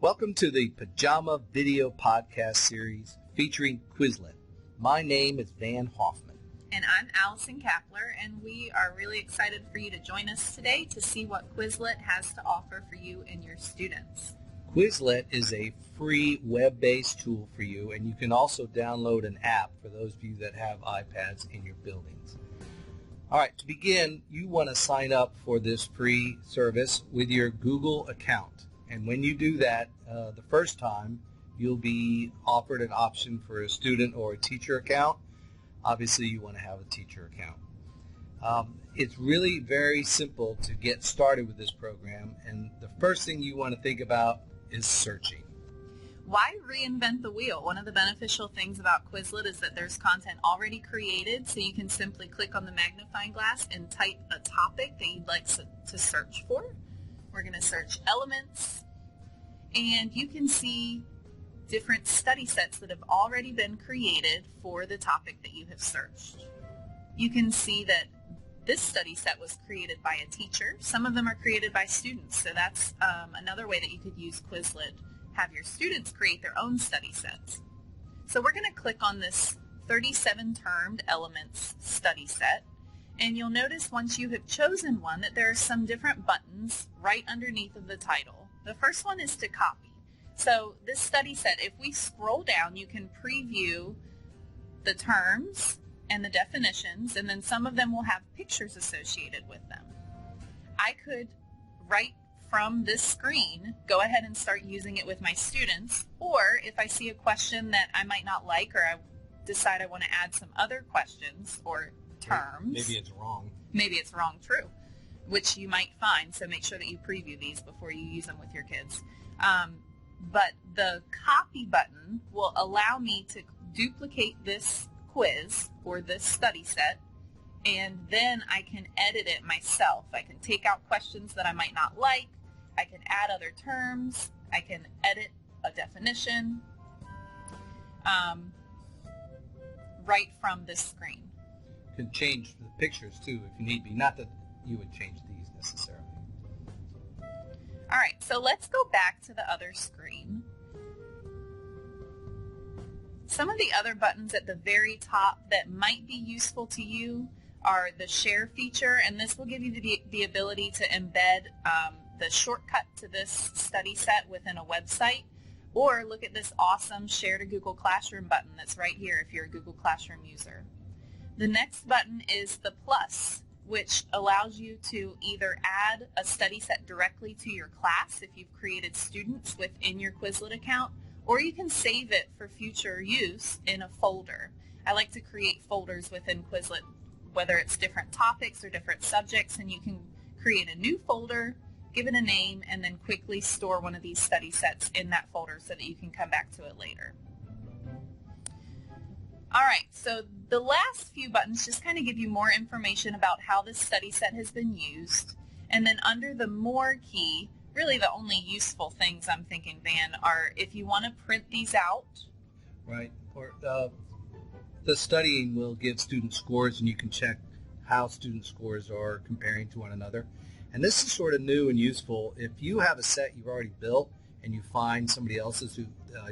Welcome to the Pajama video podcast series featuring Quizlet. My name is Van Hoffman. And I'm Allison Kapler, and we are really excited for you to join us today to see what Quizlet has to offer for you and your students. Quizlet is a free web-based tool for you, and you can also download an app for those of you that have iPads in your buildings. All right, to begin, you want to sign up for this free service with your Google account. And when you do that, the first time, you'll be offered an option for a student or a teacher account. Obviously, you want to have a teacher account. It's really very simple to get started with this program, and the first thing you want to think about is searching. Why reinvent the wheel? One of the beneficial things about Quizlet is that there's content already created, so you can simply click on the magnifying glass and type a topic that you'd like to search for. We're going to search elements, and you can see different study sets that have already been created for the topic that you have searched. You can see that this study set was created by a teacher. Some of them are created by students, so that's another way that you could use Quizlet. Have your students create their own study sets. So we're going to click on this 37 termed elements study set, and you'll notice once you have chosen one that there are some different buttons right underneath of the title. The first one is to copy. So this study set, if we scroll down, you can preview the terms and the definitions, and then some of them will have pictures associated with them. I could, right from this screen, go ahead and start using it with my students, or if I see a question that I might not like, or I decide I want to add some other questions or terms. Maybe it's wrong. Maybe it's wrong, true, which you might find, so make sure that you preview these before you use them with your kids. But the copy button will allow me to duplicate this quiz or this study set, and then I can edit it myself. I can take out questions that I might not like. I can add other terms. I can edit a definition right from this screen. You can change the pictures too if you need be. Not that you would change these necessarily. All right, so let's go back to the other screen. Some of the other buttons at the very top that might be useful to you are the share feature, and this will give you the ability to embed the shortcut to this study set within a website, or look at this awesome Share to Google Classroom button that's right here if you're a Google Classroom user. The next button is the plus, which allows you to either add a study set directly to your class if you've created students within your Quizlet account, or you can save it for future use in a folder. I like to create folders within Quizlet, whether it's different topics or different subjects, and you can create a new folder, give it a name, and then quickly store one of these study sets in that folder so that you can come back to it later. All right, so the last few buttons just kind of give you more information about how this study set has been used. And then under the More key, really the only useful things I'm thinking, Van, are if you want to print these out. Right, or the studying will give student scores, and you can check how student scores are comparing to one another. And this is sort of new and useful. If you have a set you've already built and you find somebody else's,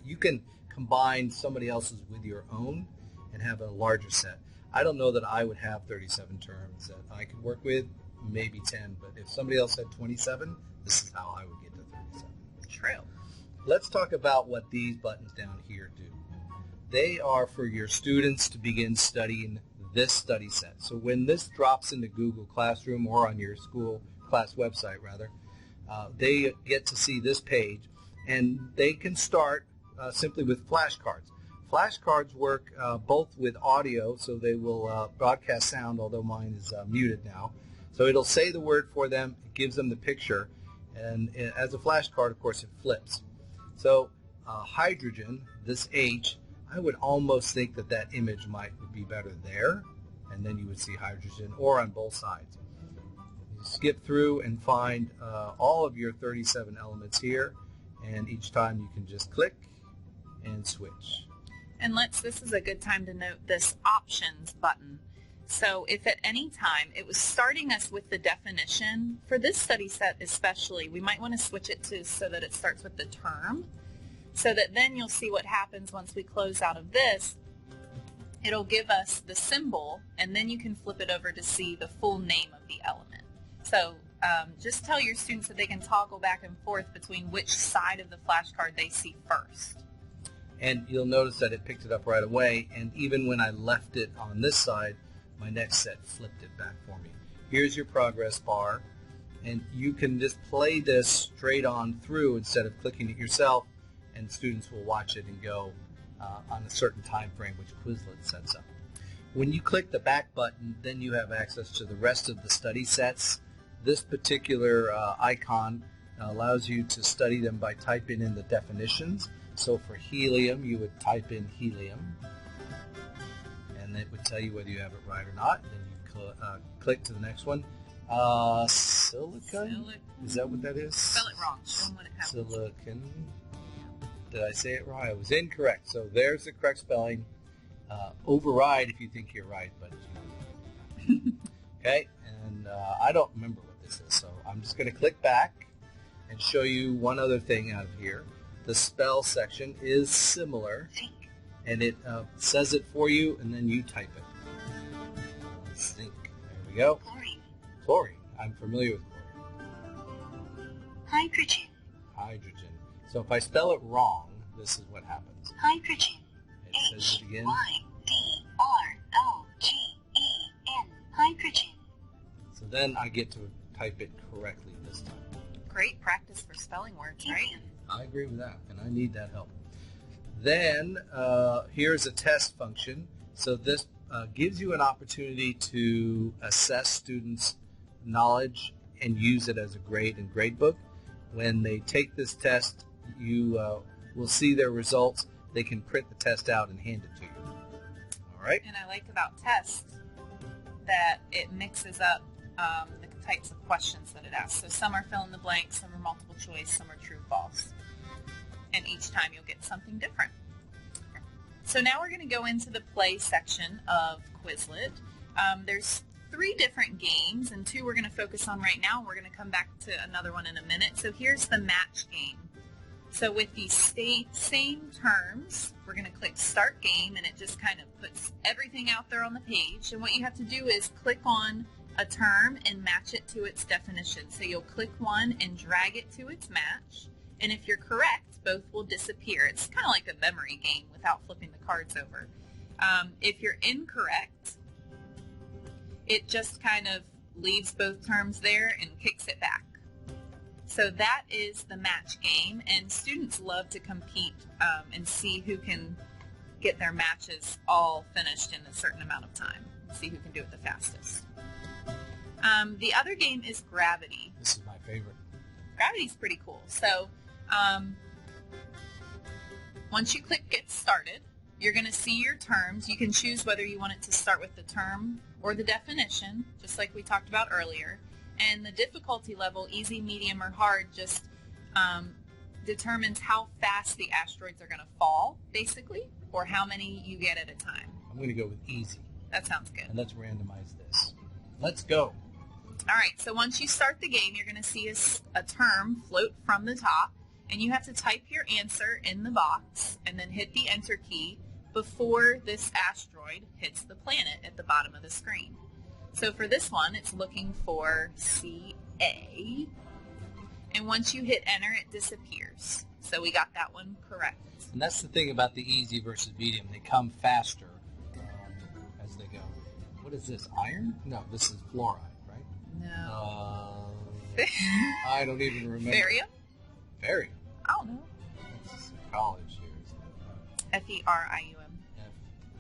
you can combine somebody else's with your own and have a larger set. I don't know that I would have 37 terms that I could work with, maybe 10, but if somebody else had 27, this is how I would get to 37. True. Let's talk about what these buttons down here do. They are for your students to begin studying this study set. So when this drops into Google Classroom or on your school class website, rather, they get to see this page, and they can start simply with flashcards. Flashcards work both with audio, so they will broadcast sound, although mine is muted now. So it'll say the word for them, it gives them the picture, and as a flashcard, of course, it flips. So hydrogen, this H, I would almost think that that image would be better there, and then you would see hydrogen, or on both sides. You skip through and find all of your 37 elements here, and each time you can just click and switch. And this is a good time to note this options button. So if at any time it was starting us with the definition, for this study set especially, we might want to switch it to so that it starts with the term, so that then you'll see what happens once we close out of this. It'll give us the symbol, and then you can flip it over to see the full name of the element. So just tell your students that they can toggle back and forth between which side of the flashcard they see first. And you'll notice that it picked it up right away, and even when I left it on this side, my next set flipped it back for me. Here's your progress bar, and you can just play this straight on through instead of clicking it yourself, and students will watch it and go on a certain time frame which Quizlet sets up. When you click the back button, then you have access to the rest of the study sets. This particular icon allows you to study them by typing in the definitions. So for helium, you would type in helium, and it would tell you whether you have it right or not. Then you click to the next one. Silicon? Is that what that is? Spell it wrong. Show them what it has. Silicon. Did I say it right? I was incorrect. So there's the correct spelling. Override if you think you're right, but you know. Okay, and I don't remember what this is, so I'm just going to click back and show you one other thing out of here. The spell section is similar, and it says it for you, and then you type it. Zinc. There we go. Chlorine. Chlorine. I'm familiar with chlorine. Hydrogen. Hydrogen. So if I spell it wrong, this is what happens. Hydrogen. It says it again. Hydrogen. Hydrogen. So then I get to type it correctly this time. Great practice for spelling words, right? Helium. I agree with that, and I need that help. Then here's a test function. So this gives you an opportunity to assess students' knowledge and use it as a grade in gradebook. When they take this test, you will see their results. They can print the test out and hand it to you. All right? And I like about tests that it mixes up the types of questions that it asks. So some are fill in the blank, some are multiple choice, some are true, false. And each time you'll get something different. So now we're going to go into the play section of Quizlet. There's 3 different games, and 2 we're going to focus on right now. We're going to come back to another one in a minute. So here's the match game. So with the same terms, we're going to click Start Game, and it just kind of puts everything out there on the page. And what you have to do is click on a term and match it to its definition. So you'll click one and drag it to its match. And if you're correct, both will disappear. It's kind of like a memory game without flipping the cards over. If you're incorrect, it just kind of leaves both terms there and kicks it back. So that is the match game, and students love to compete and see who can get their matches all finished in a certain amount of time. See who can do it the fastest. The other game is Gravity. This is my favorite. Gravity's pretty cool. So once you click Get Started, you're going to see your terms. You can choose whether you want it to start with the term or the definition, just like we talked about earlier. And the difficulty level, easy, medium, or hard, just determines how fast the asteroids are going to fall, basically, or how many you get at a time. I'm going to go with easy. That sounds good. And let's randomize this. Let's go. All right, so once you start the game, you're going to see a term float from the top, and you have to type your answer in the box and then hit the Enter key before this asteroid hits the planet at the bottom of the screen. So for this one, it's looking for CA, and once you hit Enter, it disappears. So we got that one correct. And that's the thing about the easy versus medium. They come faster as they go. What is this, iron? No, this is fluoride, right? No. I don't even remember. Barium? Barium? I don't know. It's college here, isn't it? F-E-R-I-U-M.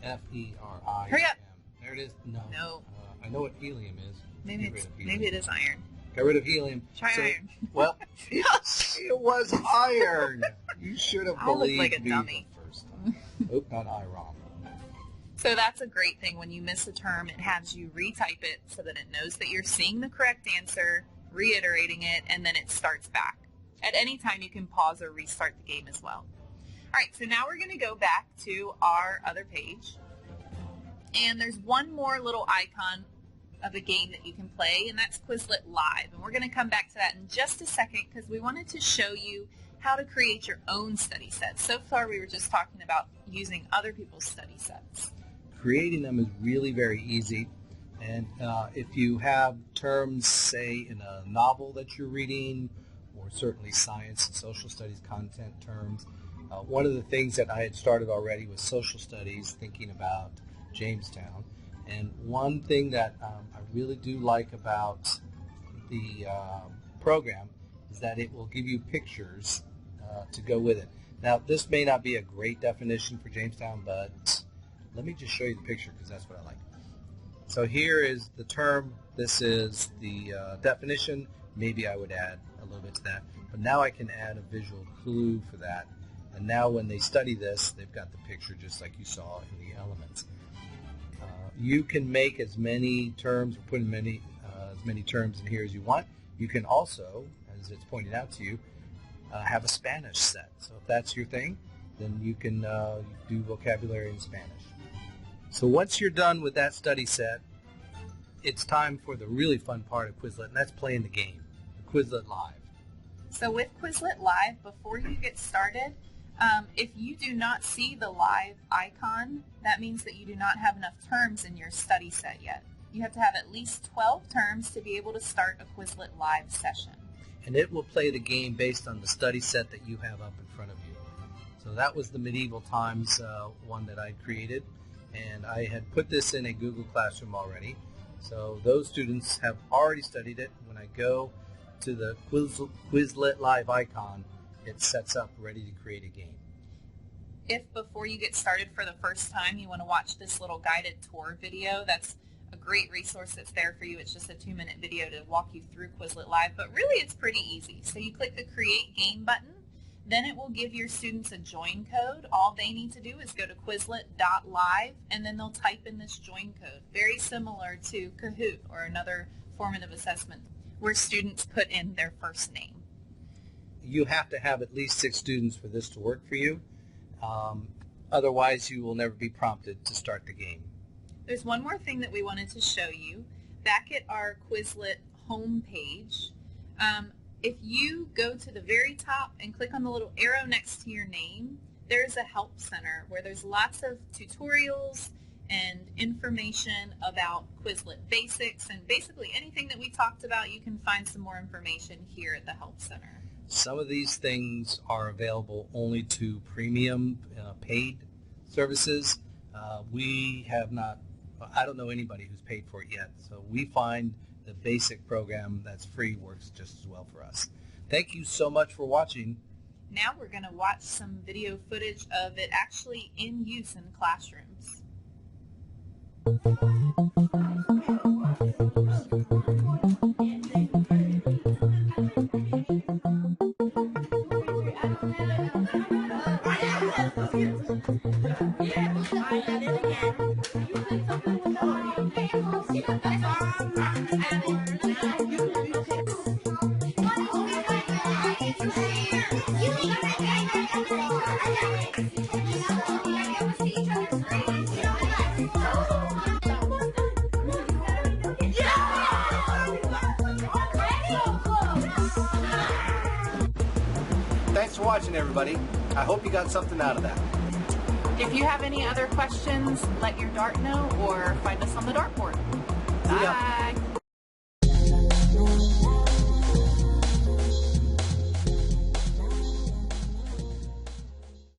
F-E-R-I-U-M. Hurry up. There it is. No. No. I know what helium is. Maybe it is iron. Get rid of helium. Try iron. Well, it was iron. You should have I look believed like a me dummy. the first time. Oop, not iron. So that's a great thing. When you miss a term, it has you retype it so that it knows that you're seeing the correct answer, reiterating it, and then it starts back. At any time, you can pause or restart the game as well. All right, so now we're going to go back to our other page. And there's one more little icon of a game that you can play, and that's Quizlet Live. And we're going to come back to that in just a second because we wanted to show you how to create your own study sets. So far we were just talking about using other people's study sets. Creating them is really very easy. And if you have terms, say, in a novel that you're reading, or certainly science and social studies content terms, one of the things that I had started already was social studies, thinking about Jamestown. And one thing that I really do like about the program is that it will give you pictures to go with it. Now, this may not be a great definition for Jamestown, but let me just show you the picture because that's what I like. So here is the term. This is the definition. Maybe I would add a little bit to that. But now I can add a visual clue for that. And now when they study this, they've got the picture just like you saw in the elements. You can make as many terms, or put in as many terms in here as you want. You can also, as it's pointed out to you, have a Spanish set. So if that's your thing, then you can do vocabulary in Spanish. So once you're done with that study set, it's time for the really fun part of Quizlet, and that's playing the game, Quizlet Live. So with Quizlet Live, before you get started, if you do not see the live icon, that means that you do not have enough terms in your study set yet. You have to have at least 12 terms to be able to start a Quizlet Live session. And it will play the game based on the study set that you have up in front of you. So that was the medieval times one that I created, and I had put this in a Google Classroom already. So those students have already studied it. When I go to the Quizlet Live icon, it sets up ready to create a game. If before you get started for the first time you want to watch this little guided tour video, that's a great resource that's there for you. It's just a 2-minute video to walk you through Quizlet Live, but really it's pretty easy. So you click the Create Game button, then it will give your students a join code. All they need to do is go to Quizlet.live, and then they'll type in this join code, very similar to Kahoot or another formative assessment where students put in their first name. You have to have at least 6 students for this to work for you. Otherwise, you will never be prompted to start the game. There's one more thing that we wanted to show you. Back at our Quizlet homepage, if you go to the very top and click on the little arrow next to your name, there's a help center where there's lots of tutorials and information about Quizlet basics, and basically anything that we talked about, you can find some more information here at the help center. Some of these things are available only to premium paid services. We have not, I don't know anybody who's paid for it yet, so we find the basic program that's free works just as well for us. Thank you so much for watching. Now we're going to watch some video footage of it actually in use in classrooms. Thanks for watching, everybody. I hope you got something out of that. If you have any other questions, let your dart know or find us on the dartboard.